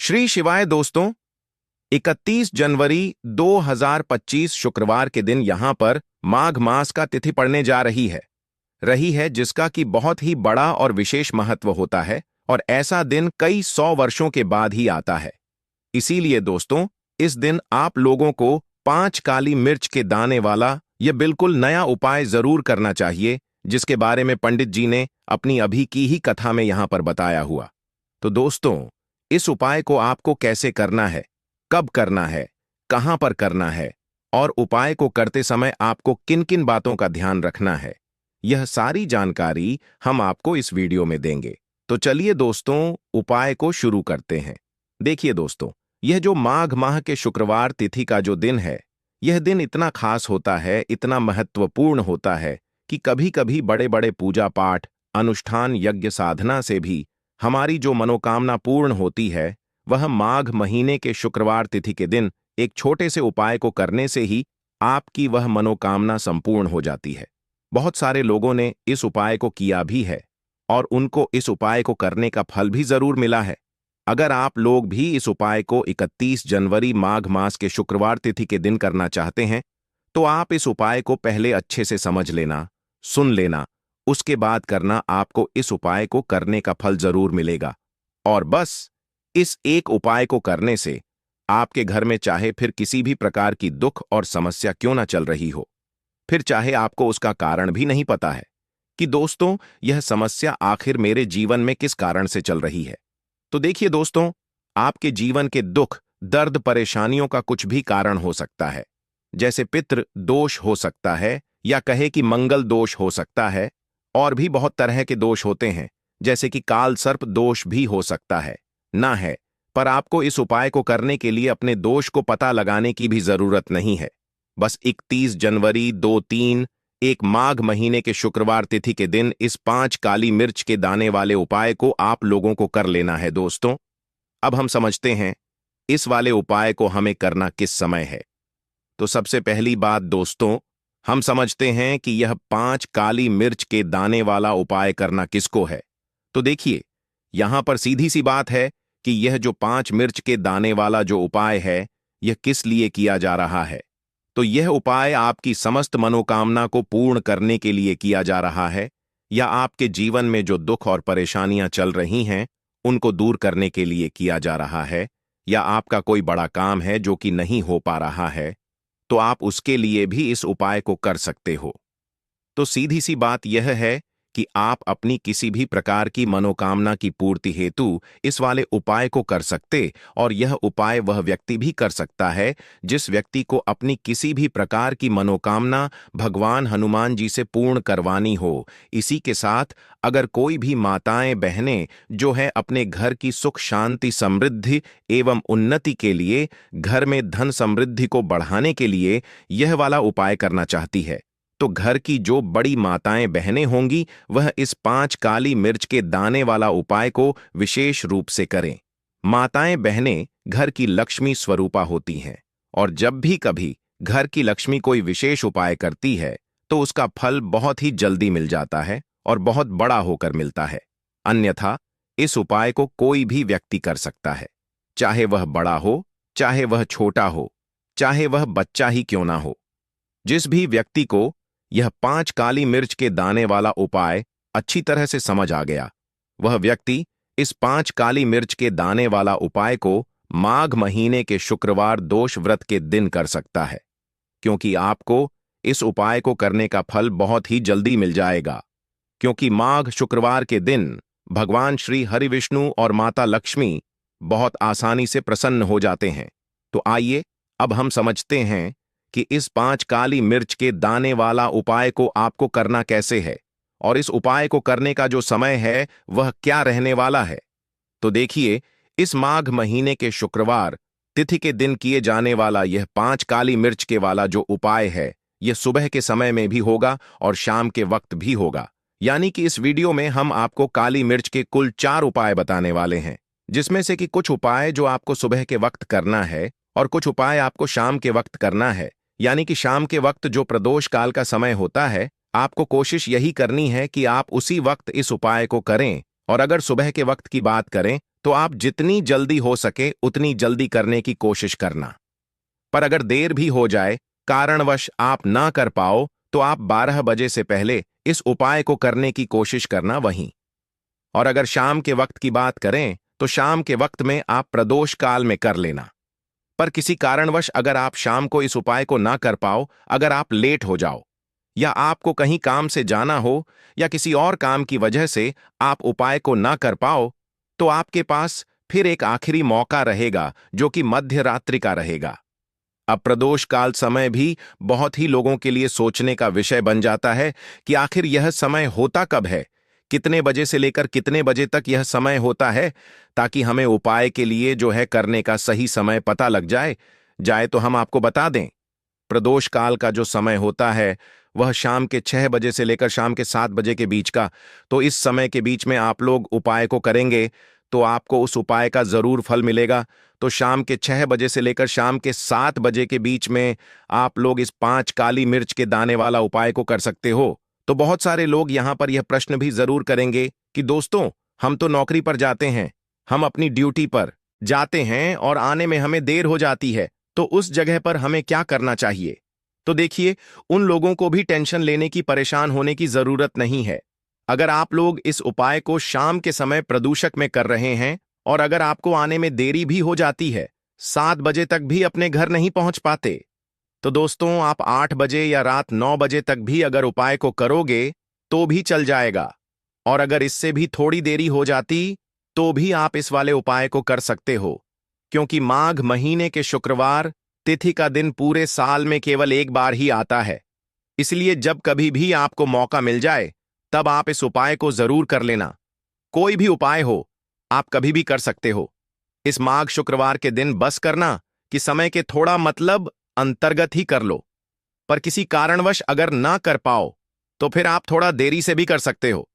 श्री शिवाय दोस्तों। 31 जनवरी 2025 शुक्रवार के दिन यहां पर माघ मास का तिथि पड़ने जा रही है जिसका कि बहुत ही बड़ा और विशेष महत्व होता है और ऐसा दिन कई 100 वर्षों के बाद ही आता है। इसीलिए दोस्तों, इस दिन आप लोगों को 5 काली मिर्च के दाने वाला यह बिल्कुल नया उपाय जरूर करना चाहिए, जिसके बारे में पंडित जी ने अपनी अभी की ही कथा में यहां पर बताया हुआ। तो दोस्तों, इस उपाय को आपको कैसे करना है, कब करना है, कहां पर करना है और उपाय को करते समय आपको किन किन बातों का ध्यान रखना है, यह सारी जानकारी हम आपको इस वीडियो में देंगे। तो चलिए दोस्तों, उपाय को शुरू करते हैं। देखिए दोस्तों, यह जो माघ माह के शुक्रवार तिथि का जो दिन है, यह दिन इतना खास होता है, इतना महत्वपूर्ण होता है कि कभी कभी बड़े बड़े पूजा पाठ, अनुष्ठान, यज्ञ साधना से भी हमारी जो मनोकामना पूर्ण होती है, वह माघ महीने के शुक्रवार तिथि के दिन एक छोटे से उपाय को करने से ही आपकी वह मनोकामना संपूर्ण हो जाती है। बहुत सारे लोगों ने इस उपाय को किया भी है और उनको इस उपाय को करने का फल भी जरूर मिला है। अगर आप लोग भी इस उपाय को 31 जनवरी माघ मास के शुक्रवार तिथि के दिन करना चाहते हैं, तो आप इस उपाय को पहले अच्छे से समझ लेना, सुन लेना, उसके बाद करना। आपको इस उपाय को करने का फल जरूर मिलेगा। और बस इस एक उपाय को करने से आपके घर में चाहे फिर किसी भी प्रकार की दुख और समस्या क्यों ना चल रही हो, फिर चाहे आपको उसका कारण भी नहीं पता है कि दोस्तों यह समस्या आखिर मेरे जीवन में किस कारण से चल रही है, तो देखिए दोस्तों, आपके जीवन के दुख, दर्द, परेशानियों का कुछ भी कारण हो सकता है। जैसे पितृ दोष हो सकता है, या कहे कि मंगल दोष हो सकता है, और भी बहुत तरह के दोष होते हैं, जैसे कि काल सर्प दोष भी हो सकता है ना है। पर आपको इस उपाय को करने के लिए अपने दोष को पता लगाने की भी जरूरत नहीं है। बस 31 जनवरी 23 एक माघ महीने के शुक्रवार तिथि के दिन इस 5 काली मिर्च के दाने वाले उपाय को आप लोगों को कर लेना है। दोस्तों, अब हम समझते हैं इस वाले उपाय को हमें करना किस समय है। तो सबसे पहली बात दोस्तों, हम समझते हैं कि यह 5 काली मिर्च के दाने वाला उपाय करना किसको है। तो देखिए, यहां पर सीधी सी बात है कि यह जो 5 मिर्च के दाने वाला जो उपाय है, यह किस लिए किया जा रहा है। तो यह उपाय आपकी समस्त मनोकामना को पूर्ण करने के लिए किया जा रहा है, या आपके जीवन में जो दुख और परेशानियां चल रही हैं उनको दूर करने के लिए किया जा रहा है, या आपका कोई बड़ा काम है जो कि नहीं हो पा रहा है, तो आप उसके लिए भी इस उपाय को कर सकते हो। तो सीधी सी बात यह है कि आप अपनी किसी भी प्रकार की मनोकामना की पूर्ति हेतु इस वाले उपाय को कर सकते, और यह उपाय वह व्यक्ति भी कर सकता है जिस व्यक्ति को अपनी किसी भी प्रकार की मनोकामना भगवान हनुमान जी से पूर्ण करवानी हो। इसी के साथ अगर कोई भी माताएं बहनें जो है अपने घर की सुख शांति समृद्धि एवं उन्नति के लिए, घर में धन समृद्धि को बढ़ाने के लिए यह वाला उपाय करना चाहती है, तो घर की जो बड़ी माताएं बहनें होंगी वह इस 5 काली मिर्च के दाने वाला उपाय को विशेष रूप से करें। माताएं बहनें घर की लक्ष्मी स्वरूपा होती हैं, और जब भी कभी घर की लक्ष्मी कोई विशेष उपाय करती है तो उसका फल बहुत ही जल्दी मिल जाता है और बहुत बड़ा होकर मिलता है। अन्यथा इस उपाय को कोई भी व्यक्ति कर सकता है, चाहे वह बड़ा हो, चाहे वह छोटा हो, चाहे वह बच्चा ही क्यों ना हो। जिस भी व्यक्ति को यह 5 काली मिर्च के दाने वाला उपाय अच्छी तरह से समझ आ गया, वह व्यक्ति इस 5 काली मिर्च के दाने वाला उपाय को माघ महीने के शुक्रवार दोष व्रत के दिन कर सकता है, क्योंकि आपको इस उपाय को करने का फल बहुत ही जल्दी मिल जाएगा। क्योंकि माघ शुक्रवार के दिन भगवान श्री हरि विष्णु और माता लक्ष्मी बहुत आसानी से प्रसन्न हो जाते हैं। तो आइए अब हम समझते हैं कि इस 5 काली मिर्च के दाने वाला उपाय को आपको करना कैसे है, और इस उपाय को करने का जो समय है वह क्या रहने वाला है। तो देखिए, इस माघ महीने के शुक्रवार तिथि के दिन किए जाने वाला यह 5 काली मिर्च के वाला जो उपाय है, यह सुबह के समय में भी होगा और शाम के वक्त भी होगा। यानी कि इस वीडियो में हम आपको काली मिर्च के कुल 4 उपाय बताने वाले हैं, जिसमें से कि कुछ उपाय जो आपको सुबह के वक्त करना है और कुछ उपाय आपको शाम के वक्त करना है। यानी कि शाम के वक्त जो प्रदोष काल का समय होता है, आपको कोशिश यही करनी है कि आप उसी वक्त इस उपाय को करें। और अगर सुबह के वक्त की बात करें तो आप जितनी जल्दी हो सके उतनी जल्दी करने की कोशिश करना। पर अगर देर भी हो जाए, कारणवश आप ना कर पाओ, तो आप 12 बजे से पहले इस उपाय को करने की कोशिश करना वहीं। और अगर शाम के वक्त की बात करें तो शाम के वक्त में आप प्रदोष काल में कर लेना। पर किसी कारणवश अगर आप शाम को इस उपाय को ना कर पाओ, अगर आप लेट हो जाओ या आपको कहीं काम से जाना हो या किसी और काम की वजह से आप उपाय को ना कर पाओ, तो आपके पास फिर एक आखिरी मौका रहेगा जो कि मध्य रात्रि का रहेगा। अब प्रदोष काल समय भी बहुत ही लोगों के लिए सोचने का विषय बन जाता है कि आखिर यह समय होता कब है, कितने बजे से लेकर कितने बजे तक यह समय होता है, ताकि हमें उपाय के लिए जो है करने का सही समय पता लग जाए तो हम आपको बता दें। प्रदोष काल का जो समय होता है वह शाम के 6 बजे से लेकर शाम के 7 बजे के बीच का। तो इस समय के बीच में आप लोग उपाय को करेंगे तो आपको उस उपाय का जरूर फल मिलेगा। तो शाम के 6 बजे से लेकर शाम के 7 बजे के बीच में आप लोग इस 5 काली मिर्च के दाने वाला उपाय को कर सकते हो। तो बहुत सारे लोग यहां पर यह प्रश्न भी जरूर करेंगे कि दोस्तों, हम तो नौकरी पर जाते हैं, हम अपनी ड्यूटी पर जाते हैं और आने में हमें देर हो जाती है, तो उस जगह पर हमें क्या करना चाहिए? तो देखिए, उन लोगों को भी टेंशन लेने की, परेशान होने की जरूरत नहीं है। अगर आप लोग इस उपाय को शाम के समय प्रदूषक में कर रहे हैं और अगर आपको आने में देरी भी हो जाती है, 7 बजे तक भी अपने घर नहीं पहुंच पाते, तो दोस्तों आप 8 बजे या रात 9 बजे तक भी अगर उपाय को करोगे तो भी चल जाएगा। और अगर इससे भी थोड़ी देरी हो जाती तो भी आप इस वाले उपाय को कर सकते हो, क्योंकि माघ महीने के शुक्रवार तिथि का दिन पूरे साल में केवल एक बार ही आता है। इसलिए जब कभी भी आपको मौका मिल जाए तब आप इस उपाय को जरूर कर लेना। कोई भी उपाय हो, आप कभी भी कर सकते हो। इस माघ शुक्रवार के दिन बस करना कि समय के थोड़ा मतलब अंतर्गत ही कर लो। पर किसी कारणवश अगर ना कर पाओ तो फिर आप थोड़ा देरी से भी कर सकते हो,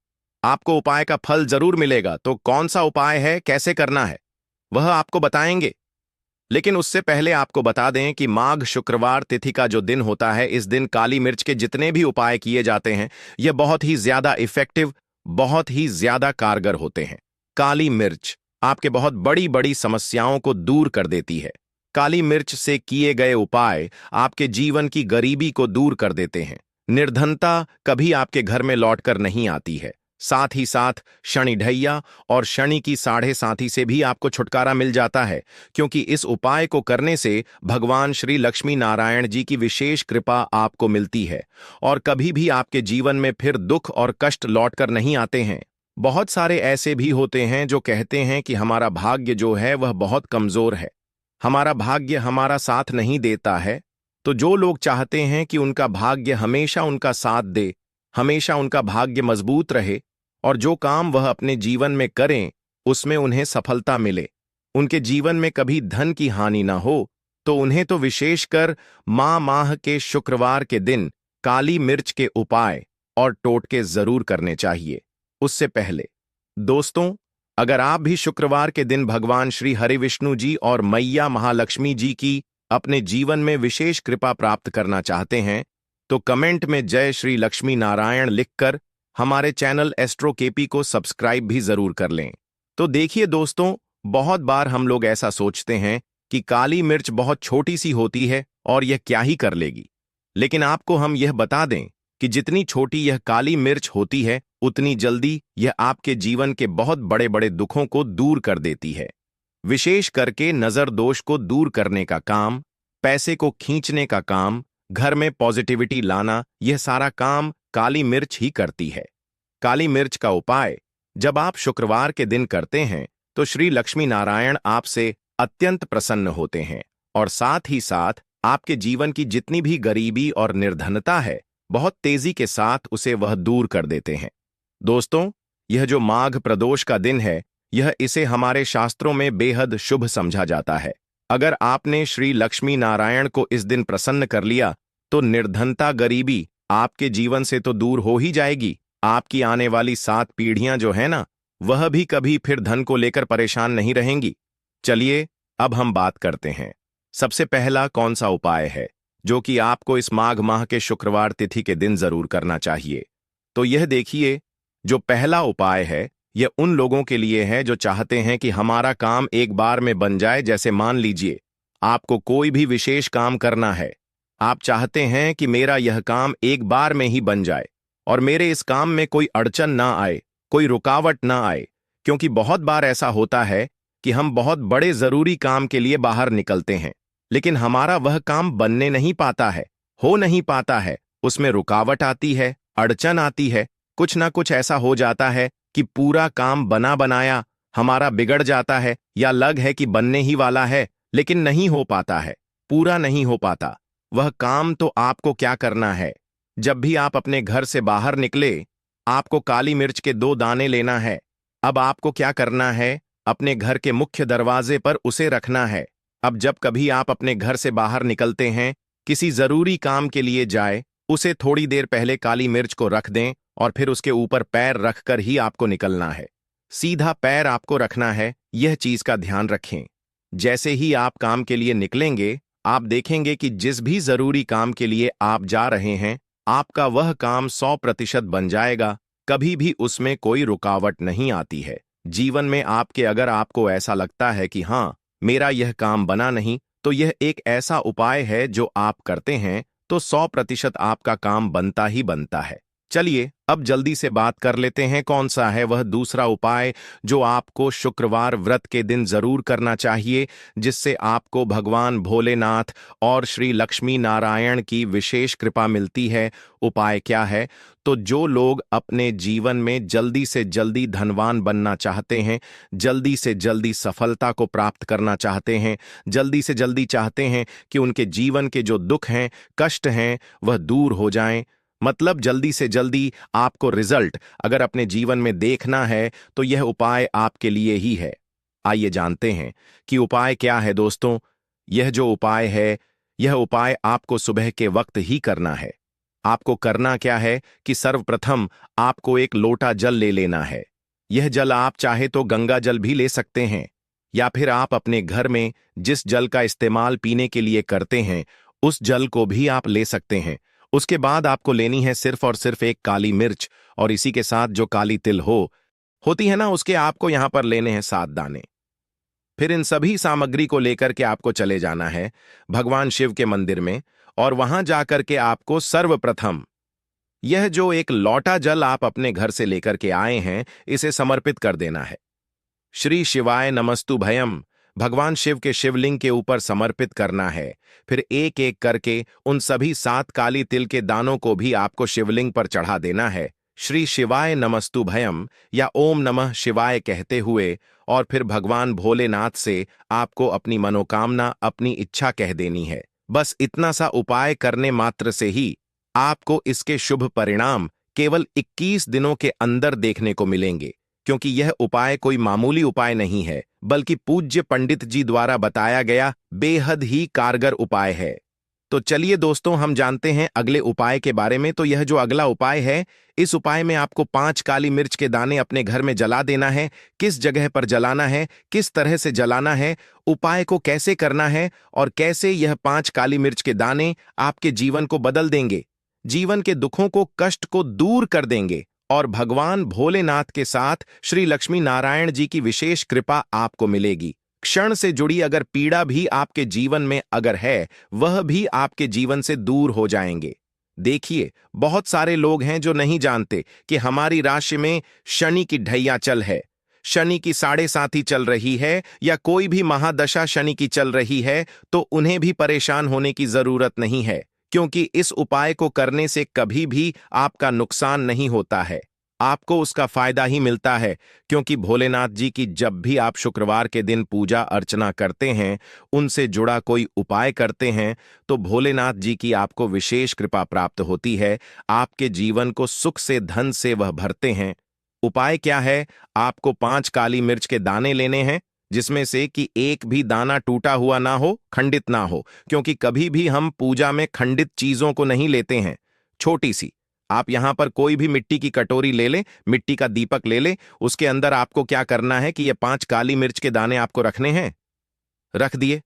आपको उपाय का फल जरूर मिलेगा। तो कौन सा उपाय है, कैसे करना है, वह आपको बताएंगे। लेकिन उससे पहले आपको बता दें कि माघ शुक्रवार तिथि का जो दिन होता है, इस दिन काली मिर्च के जितने भी उपाय किए जाते हैं यह बहुत ही ज्यादा इफेक्टिव, बहुत ही ज्यादा कारगर होते हैं। काली मिर्च आपके बहुत बड़ी बड़ी समस्याओं को दूर कर देती है। काली मिर्च से किए गए उपाय आपके जीवन की गरीबी को दूर कर देते हैं। निर्धनता कभी आपके घर में लौटकर नहीं आती है। साथ ही साथ शनि ढैया और शनि की साढ़े साथी से भी आपको छुटकारा मिल जाता है, क्योंकि इस उपाय को करने से भगवान श्री लक्ष्मी नारायण जी की विशेष कृपा आपको मिलती है और कभी भी आपके जीवन में फिर दुख और कष्ट लौटकर नहीं आते हैं। बहुत सारे ऐसे भी होते हैं जो कहते हैं कि हमारा भाग्य जो है वह बहुत कमजोर है, हमारा भाग्य हमारा साथ नहीं देता है। तो जो लोग चाहते हैं कि उनका भाग्य हमेशा उनका साथ दे, हमेशा उनका भाग्य मजबूत रहे और जो काम वह अपने जीवन में करें उसमें उन्हें सफलता मिले, उनके जीवन में कभी धन की हानि ना हो, तो उन्हें तो विशेषकर माह के शुक्रवार के दिन काली मिर्च के उपाय और टोटके जरूर करने चाहिए। उससे पहले दोस्तों, अगर आप भी शुक्रवार के दिन भगवान श्री हरिविष्णु जी और मैया महालक्ष्मी जी की अपने जीवन में विशेष कृपा प्राप्त करना चाहते हैं, तो कमेंट में जय श्री लक्ष्मी नारायण लिखकर हमारे चैनल एस्ट्रो केपी को सब्सक्राइब भी जरूर कर लें। तो देखिए दोस्तों, बहुत बार हम लोग ऐसा सोचते हैं कि काली मिर्च बहुत छोटी सी होती है और यह क्या ही कर लेगी, लेकिन आपको हम यह बता दें कि जितनी छोटी यह काली मिर्च होती है उतनी जल्दी यह आपके जीवन के बहुत बड़े बड़े दुखों को दूर कर देती है। विशेष करके नजर दोष को दूर करने का काम, पैसे को खींचने का काम, घर में पॉजिटिविटी लाना, यह सारा काम काली मिर्च ही करती है। काली मिर्च का उपाय जब आप शुक्रवार के दिन करते हैं तो श्री लक्ष्मी नारायण आपसे अत्यंत प्रसन्न होते हैं और साथ ही साथ आपके जीवन की जितनी भी गरीबी और निर्धनता है बहुत तेजी के साथ उसे वह दूर कर देते हैं। दोस्तों, यह जो माघ प्रदोष का दिन है, यह इसे हमारे शास्त्रों में बेहद शुभ समझा जाता है। अगर आपने श्री लक्ष्मी नारायण को इस दिन प्रसन्न कर लिया तो निर्धनता, गरीबी आपके जीवन से तो दूर हो ही जाएगी। आपकी आने वाली 7 पीढ़ियां जो है ना, वह भी कभी फिर धन को लेकर परेशान नहीं रहेंगी। चलिए अब हम बात करते हैं, सबसे पहला कौन सा उपाय है जो कि आपको इस माघ माह के शुक्रवार तिथि के दिन जरूर करना चाहिए। तो यह देखिए, जो पहला उपाय है यह उन लोगों के लिए है जो चाहते हैं कि हमारा काम एक बार में बन जाए। जैसे मान लीजिए आपको कोई भी विशेष काम करना है, आप चाहते हैं कि मेरा यह काम एक बार में ही बन जाए और मेरे इस काम में कोई अड़चन ना आए, कोई रुकावट ना आए। क्योंकि बहुत बार ऐसा होता है कि हम बहुत बड़े जरूरी काम के लिए बाहर निकलते हैं, लेकिन हमारा वह काम बनने नहीं पाता है, हो नहीं पाता है, उसमें रुकावट आती है, अड़चन आती है, कुछ ना कुछ ऐसा हो जाता है कि पूरा काम बना बनाया हमारा बिगड़ जाता है, या लग है कि बनने ही वाला है लेकिन नहीं हो पाता है, पूरा नहीं हो पाता। वह काम तो आपको क्या करना है, जब भी आप अपने घर से बाहर निकले आपको काली मिर्च के 2 दाने लेना है। अब आपको क्या करना है, अपने घर के मुख्य दरवाजे पर उसे रखना है। अब जब कभी आप अपने घर से बाहर निकलते हैं, किसी जरूरी काम के लिए जाए, उसे थोड़ी देर पहले काली मिर्च को रख दें और फिर उसके ऊपर पैर रखकर ही आपको निकलना है। सीधा पैर आपको रखना है, यह चीज का ध्यान रखें। जैसे ही आप काम के लिए निकलेंगे आप देखेंगे कि जिस भी जरूरी काम के लिए आप जा रहे हैं आपका वह काम 100% बन जाएगा, कभी भी उसमें कोई रुकावट नहीं आती है। जीवन में आपके अगर आपको ऐसा लगता है कि हाँ मेरा यह काम बना नहीं, तो यह एक ऐसा उपाय है जो आप करते हैं तो 100% आपका काम बनता ही बनता है। चलिए अब जल्दी से बात कर लेते हैं कौन सा है वह दूसरा उपाय जो आपको शुक्रवार व्रत के दिन जरूर करना चाहिए, जिससे आपको भगवान भोलेनाथ और श्री लक्ष्मी नारायण की विशेष कृपा मिलती है। उपाय क्या है, तो जो लोग अपने जीवन में जल्दी से जल्दी धनवान बनना चाहते हैं, जल्दी से जल्दी सफलता को प्राप्त करना चाहते हैं, जल्दी से जल्दी चाहते हैं कि उनके जीवन के जो दुख हैं, कष्ट हैं, वह दूर हो जाएं, मतलब जल्दी से जल्दी आपको रिजल्ट अगर अपने जीवन में देखना है तो यह उपाय आपके लिए ही है। आइए जानते हैं कि उपाय क्या है दोस्तों। यह जो उपाय है, यह उपाय आपको सुबह के वक्त ही करना है। आपको करना क्या है कि सर्वप्रथम आपको एक लोटा जल ले लेना है। यह जल आप चाहे तो गंगा जल भी ले सकते हैं, या फिर आप अपने घर में जिस जल का इस्तेमाल पीने के लिए करते हैं उस जल को भी आप ले सकते हैं। उसके बाद आपको लेनी है सिर्फ और सिर्फ एक काली मिर्च, और इसी के साथ जो काली तिल होती है ना, उसके आपको यहां पर लेने हैं 7 दाने। फिर इन सभी सामग्री को लेकर के आपको चले जाना है भगवान शिव के मंदिर में, और वहां जाकर के आपको सर्वप्रथम यह जो एक लोटा जल आप अपने घर से लेकर के आए हैं इसे समर्पित कर देना है। श्री शिवाय नमस्तु भयम भगवान शिव के शिवलिंग के ऊपर समर्पित करना है। फिर एक एक करके उन सभी 7 काली तिल के दानों को भी आपको शिवलिंग पर चढ़ा देना है, श्री शिवाय नमस्तु भयम या ओम नमः शिवाय कहते हुए, और फिर भगवान भोलेनाथ से आपको अपनी मनोकामना, अपनी इच्छा कह देनी है। बस इतना सा उपाय करने मात्र से ही आपको इसके शुभ परिणाम केवल 21 दिनों के अंदर देखने को मिलेंगे, क्योंकि यह उपाय कोई मामूली उपाय नहीं है, बल्कि पूज्य पंडित जी द्वारा बताया गया बेहद ही कारगर उपाय है। तो चलिए दोस्तों हम जानते हैं अगले उपाय के बारे में। तो यह जो अगला उपाय है, इस उपाय में आपको 5 काली मिर्च के दाने अपने घर में जला देना है। किस जगह पर जलाना है, किस तरह से जलाना है, उपाय को कैसे करना है और कैसे यह 5 काली मिर्च के दाने आपके जीवन को बदल देंगे, जीवन के दुखों को, कष्ट को दूर कर देंगे, और भगवान भोलेनाथ के साथ श्री लक्ष्मी नारायण जी की विशेष कृपा आपको मिलेगी। क्षण से जुड़ी अगर पीड़ा भी आपके जीवन में अगर है, वह भी आपके जीवन से दूर हो जाएंगे। देखिए बहुत सारे लोग हैं जो नहीं जानते कि हमारी राशि में शनि की ढैया चल है, शनि की 7.5 चल रही है, या कोई भी महादशा शनि की चल रही है, तो उन्हें भी परेशान होने की जरूरत नहीं है, क्योंकि इस उपाय को करने से कभी भी आपका नुकसान नहीं होता है, आपको उसका फायदा ही मिलता है। क्योंकि भोलेनाथ जी की जब भी आप शुक्रवार के दिन पूजा अर्चना करते हैं, उनसे जुड़ा कोई उपाय करते हैं, तो भोलेनाथ जी की आपको विशेष कृपा प्राप्त होती है, आपके जीवन को सुख से, धन से वह भरते हैं। उपाय क्या है, आपको 5 काली मिर्च के दाने लेने हैं, जिसमें से कि एक भी दाना टूटा हुआ ना हो, खंडित ना हो, क्योंकि कभी भी हम पूजा में खंडित चीजों को नहीं लेते हैं। छोटी सी आप यहां पर कोई भी मिट्टी की कटोरी ले लें, मिट्टी का दीपक ले लें, उसके अंदर आपको क्या करना है कि ये 5 काली मिर्च के दाने आपको रखने हैं। रख दिए।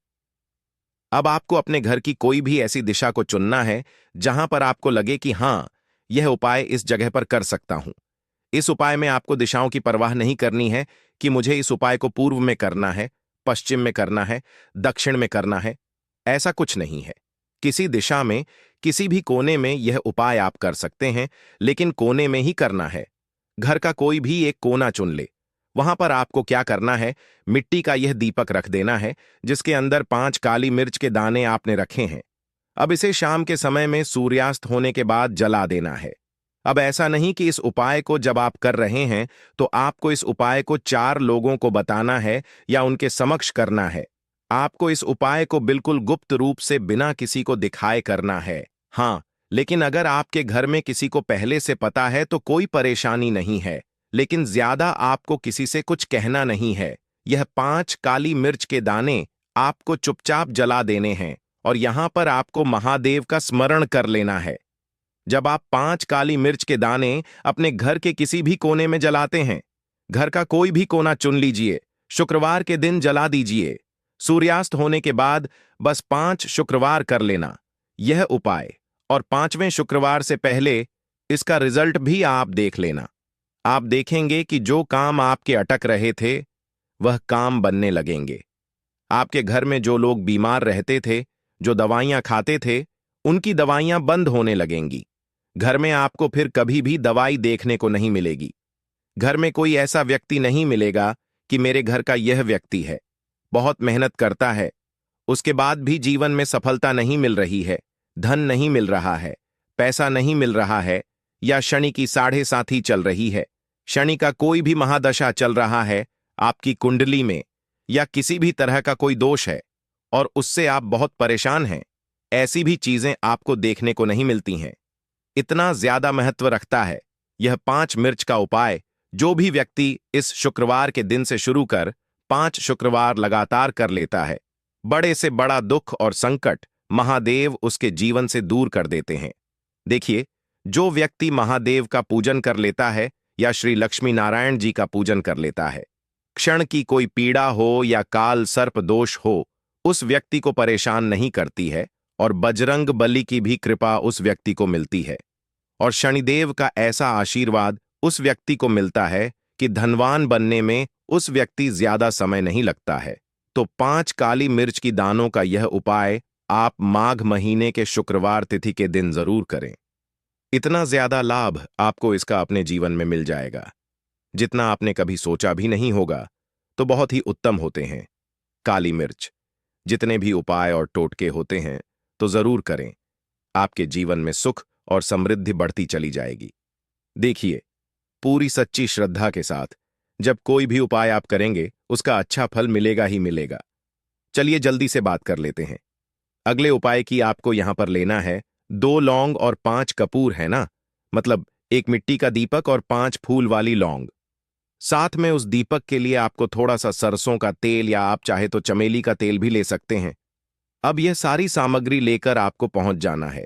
अब आपको अपने घर की कोई भी ऐसी दिशा को चुनना है जहां पर आपको लगे कि हां यह उपाय इस जगह पर कर सकता हूं। इस उपाय में आपको दिशाओं की परवाह नहीं करनी है कि मुझे इस उपाय को पूर्व में करना है, पश्चिम में करना है, दक्षिण में करना है। ऐसा कुछ नहीं है। किसी दिशा में, किसी भी कोने में यह उपाय आप कर सकते हैं, लेकिन कोने में ही करना है। घर का कोई भी एक कोना चुन ले। वहां पर आपको क्या करना है, मिट्टी का यह दीपक रख देना है जिसके अंदर 5 काली मिर्च के दाने आपने रखे हैं। अब इसे शाम के समय में सूर्यास्त होने के बाद जला देना है। अब ऐसा नहीं कि इस उपाय को जब आप कर रहे हैं तो आपको इस उपाय को 4 लोगों को बताना है या उनके समक्ष करना है। आपको इस उपाय को बिल्कुल गुप्त रूप से बिना किसी को दिखाए करना है। हाँ, लेकिन अगर आपके घर में किसी को पहले से पता है तो कोई परेशानी नहीं है, लेकिन ज्यादा आपको किसी से कुछ कहना नहीं है। यह 5 काली मिर्च के दाने आपको चुपचाप जला देने हैं और यहां पर आपको महादेव का स्मरण कर लेना है। जब आप 5 काली मिर्च के दाने अपने घर के किसी भी कोने में जलाते हैं, घर का कोई भी कोना चुन लीजिए, शुक्रवार के दिन जला दीजिए। सूर्यास्त होने के बाद बस 5 शुक्रवार कर लेना यह उपाय, और 5वें शुक्रवार से पहले इसका रिजल्ट भी आप देख लेना। आप देखेंगे कि जो काम आपके अटक रहे थे वह काम बनने लगेंगे। आपके घर में जो लोग बीमार रहते थे, जो दवाइयां खाते थे, उनकी दवाइयां बंद होने लगेंगी। घर में आपको फिर कभी भी दवाई देखने को नहीं मिलेगी। घर में कोई ऐसा व्यक्ति नहीं मिलेगा कि मेरे घर का यह व्यक्ति है, बहुत मेहनत करता है, उसके बाद भी जीवन में सफलता नहीं मिल रही है, धन नहीं मिल रहा है, पैसा नहीं मिल रहा है, या शनि की 7.5 चल रही है, शनि का कोई भी महादशा चल रहा है आपकी कुंडली में, या किसी भी तरह का कोई दोष है और उससे आप बहुत परेशान हैं। ऐसी भी चीजें आपको देखने को नहीं मिलती हैं। इतना ज्यादा महत्व रखता है यह 5 मिर्च का उपाय। जो भी व्यक्ति इस शुक्रवार के दिन से शुरू कर 5 शुक्रवार लगातार कर लेता है, बड़े से बड़ा दुख और संकट महादेव उसके जीवन से दूर कर देते हैं। देखिए, जो व्यक्ति महादेव का पूजन कर लेता है या श्री लक्ष्मी नारायण जी का पूजन कर लेता है, क्षण की कोई पीड़ा हो या काल सर्प दोष हो, उस व्यक्ति को परेशान नहीं करती है और बजरंग बली की भी कृपा उस व्यक्ति को मिलती है, और शनिदेव का ऐसा आशीर्वाद उस व्यक्ति को मिलता है कि धनवान बनने में उस व्यक्ति ज्यादा समय नहीं लगता है। तो 5 काली मिर्च की दानों का यह उपाय आप माघ महीने के शुक्रवार तिथि के दिन जरूर करें। इतना ज्यादा लाभ आपको इसका अपने जीवन में मिल जाएगा जितना आपने कभी सोचा भी नहीं होगा। तो बहुत ही उत्तम होते हैं काली मिर्च। जितने भी उपाय और टोटके होते हैं तो जरूर करें, आपके जीवन में सुख और समृद्धि बढ़ती चली जाएगी। देखिए, पूरी सच्ची श्रद्धा के साथ जब कोई भी उपाय आप करेंगे उसका अच्छा फल मिलेगा ही मिलेगा। चलिए जल्दी से बात कर लेते हैं। अगले उपाय की आपको यहां पर लेना है 2 लौंग और 5 कपूर, है ना, मतलब एक मिट्टी का दीपक और 5 फूल वाली लौंग। साथ में उस दीपक के लिए आपको थोड़ा सा सरसों का तेल या आप चाहे तो चमेली का तेल भी ले सकते हैं। अब यह सारी सामग्री लेकर आपको पहुंच जाना है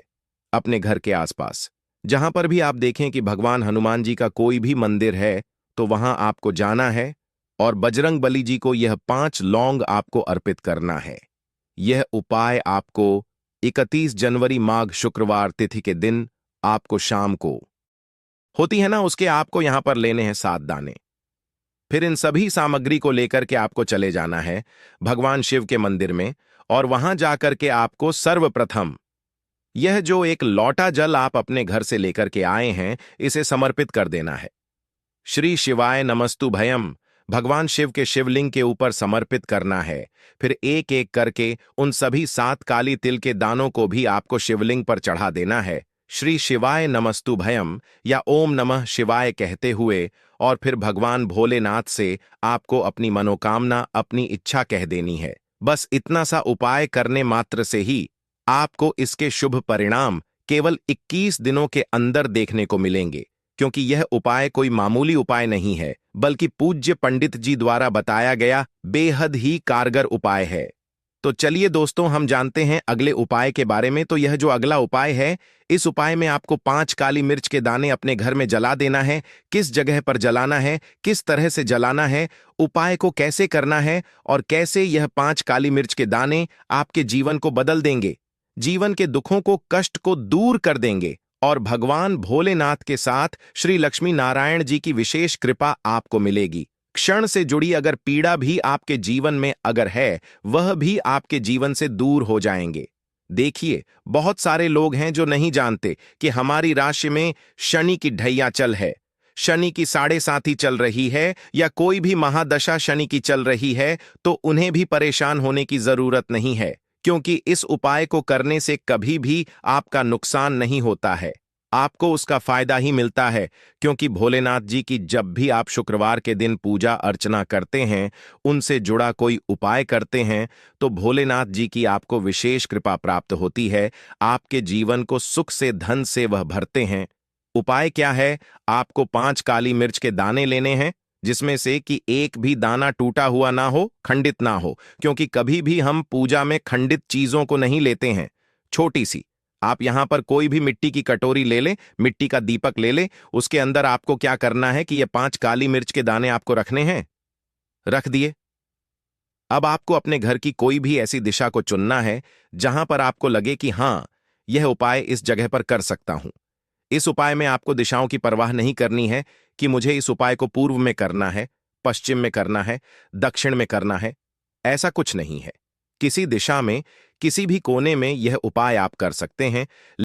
अपने घर के आसपास। जहां पर भी आप देखें कि भगवान हनुमान जी का कोई भी मंदिर है तो वहां आपको जाना है और बजरंग बली जी को यह 5 लौंग आपको अर्पित करना है। यह उपाय आपको 31 जनवरी माघ शुक्रवार तिथि के दिन आपको शाम को होती है ना, उसके आपको यहां पर लेने हैं 7 दाने। फिर इन सभी सामग्री को लेकर के आपको चले जाना है भगवान शिव के मंदिर में, और वहां जाकर के आपको सर्वप्रथम यह जो एक लौटा जल आप अपने घर से लेकर के आए हैं इसे समर्पित कर देना है। श्री शिवाय नमस्तु भयम भगवान शिव के शिवलिंग के ऊपर समर्पित करना है। फिर एक एक करके उन सभी 7 काली तिल के दानों को भी आपको शिवलिंग पर चढ़ा देना है, श्री शिवाय नमस्तु भयम या ओम नमः शिवाय कहते हुए, और फिर भगवान भोलेनाथ से आपको अपनी मनोकामना, अपनी इच्छा कह देनी है। बस इतना सा उपाय करने मात्र से ही आपको इसके शुभ परिणाम केवल 21 दिनों के अंदर देखने को मिलेंगे, क्योंकि यह उपाय कोई मामूली उपाय नहीं है बल्कि पूज्य पंडित जी द्वारा बताया गया बेहद ही कारगर उपाय है। तो चलिए दोस्तों, हम जानते हैं अगले उपाय के बारे में। तो यह जो अगला उपाय है, इस उपाय में आपको 5 काली मिर्च के दाने अपने घर में जला देना है। किस जगह पर जलाना है, किस तरह से जलाना है, उपाय को कैसे करना है और कैसे यह 5 काली मिर्च के दाने आपके जीवन को बदल देंगे, जीवन के दुखों को, कष्ट को दूर कर देंगे और भगवान भोलेनाथ के साथ श्री लक्ष्मी नारायण जी की विशेष कृपा आपको मिलेगी। क्षण से जुड़ी अगर पीड़ा भी आपके जीवन में अगर है, वह भी आपके जीवन से दूर हो जाएंगे। देखिए, बहुत सारे लोग हैं जो नहीं जानते कि हमारी राशि में शनि की ढैया चल है, शनि की 7.5 चल रही है, या कोई भी महादशा शनि की चल रही है, तो उन्हें भी परेशान होने की जरूरत नहीं है, क्योंकि इस उपाय को करने से कभी भी आपका नुकसान नहीं होता है, आपको उसका फायदा ही मिलता है। क्योंकि भोलेनाथ जी की जब भी आप शुक्रवार के दिन पूजा अर्चना करते हैं, उनसे जुड़ा कोई उपाय करते हैं, तो भोलेनाथ जी की आपको विशेष कृपा प्राप्त होती है, आपके जीवन को सुख से धन से वह भरते हैं। उपाय क्या है? आपको 5 काली मिर्च के दाने लेने हैं, जिसमें से कि एक भी दाना टूटा हुआ ना हो, खंडित ना हो, क्योंकि कभी भी हम पूजा में खंडित चीजों को नहीं लेते हैं। छोटी सी, आप यहां पर कोई भी मिट्टी की कटोरी ले लें, मिट्टी का दीपक ले लें, उसके अंदर आपको क्या करना है कि ये 5 काली मिर्च के दाने आपको रखने हैं। रख दिए। अब आपको अपने घर की कोई भी ऐसी दिशा को चुनना है जहां पर आपको लगे कि हां, यह उपाय इस जगह पर कर सकता हूं। इस उपाय में आपको दिशाओं की परवाह नहीं करनी है कि मुझे इस उपाय को पूर्व में करना है, पश्चिम में करना है, दक्षिण में करना है। ऐसा कुछ नहीं है। किसी दिशा में, किसी भी कोने में यह उपाय आप कर सकते हैं।